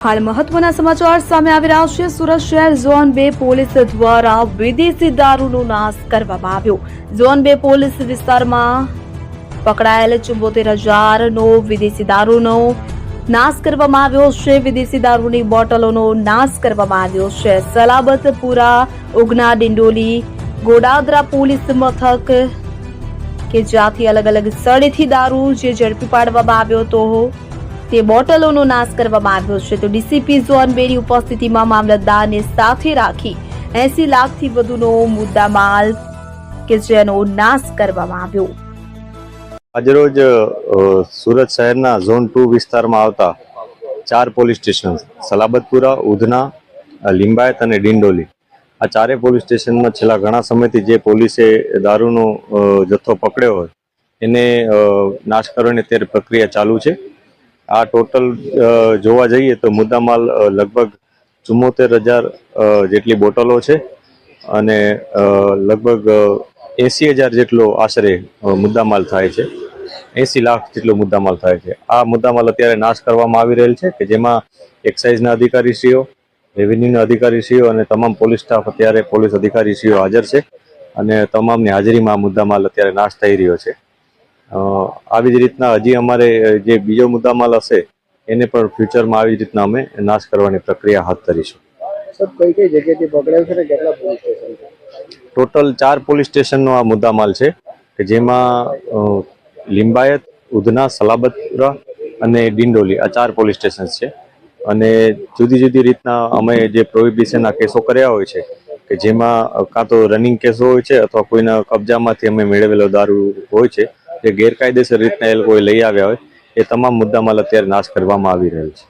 हाल महत्वना समाचार सामे આવી રહ્યા છે। સુરત શહેર ઝોન 2 પોલીસ દ્વારા વિદેશી દારૂનો નાશ કરવામાં આવ્યો। ઝોન 2 પોલીસ વિસ્તારમાં પકડાયેલ 74,000નો વિદેશી દારૂનો નાશ કરવામાં આવ્યો છે। વિદેશી દારૂની બોટલોનો નાશ કરવામાં આવ્યો છે। સલાબતપુરા, ઉગના, ડિંડોલી, ગોડાદરા પોલીસ મથક કે જ્યાંથી અલગ અલગ સ્થળેથી દારૂ જે ઝડપી પાડવામાં આવ્યો હતો તે બોટલોનો નાશ કરવામાં આવ્યો છે। તો ડીસીપી ઝોન 2 ની ઉપસ્થિતિમાં મામલતદારને સાથે રાખી 80 લાખથી વધુનો મુદ્દામાલ કે જેનો નાશ કરવામાં આવ્યો। આજરોજ સુરત શહેરના ઝોન 2 વિસ્તારમાં આવતા 4 પોલીસ સ્ટેશન સલાબતપુરા, ઉધના, લિંબાયત અને ડિંડોલી આ ચારે પોલીસ સ્ટેશનમાં છેલ્લા ઘણા સમયથી જે પોલીસે દારૂનો જથ્થો પકડ્યો હોય એને નાશ કરવાની અત્યારે પ્રક્રિયા ચાલુ છે। આ ટોટલ જોવા જઈએ તો મુદ્દામાલ લગભગ 74,000 જેટલી બોટલો છે અને લગભગ 80,000 જેટલો આશરે મુદ્દામાલ થાય છે। 80 લાખ જેટલો મુદ્દામાલ થાય છે। આ મુદ્દામાલ અત્યારે નાશ કરવામાં આવી રહેલ છે કે જેમાં એક્સાઇઝના અધિકારીશ્રીઓ, રેવન્યુના અધિકારીશ્રીઓ અને તમામ પોલીસ સ્ટાફ અત્યારે પોલીસ અધિકારીશ્રીઓ હાજર છે અને તમામની હાજરીમાં આ મુદ્દામાલ અત્યારે નાશ થઈ રહ્યો છે। આવી જ રીતના હજી અમારે જે બીજો મુદ્દામાલ હશે એને પણ ફ્યુચરમાં આવી જ રીતના અમે નાશ કરવાની પ્રક્રિયા હાથ ધરીશું। સર કઈ કઈ જગ્યાએથી પકડાયું છે ને કેટલા પોલીસ સ્ટેશન છે? ટોટલ 4 પોલીસ સ્ટેશનનો આ મુદ્દામાલ છે કે જેમાં લિંબાયત, ઉધના, સલાબતપુરા અને ડિંડોલી આ 4 પોલીસ સ્ટેશન છે અને જુદી જુદી રીતના અમે જે પ્રોહિબિશનના કેસો કર્યા હોય છે કે જેમાં કાં તો રનિંગ કેસો હોય છે અથવા કોઈના કબજામાંથી અમે મેળવેલો દારૂ હોય છે જે ગેરકાયદેસર રીતના એ લોકોએ લઈ આવ્યા હોય એ તમામ મુદ્દામાલ અત્યારે નાશ કરવામાં આવી રહેલ છે।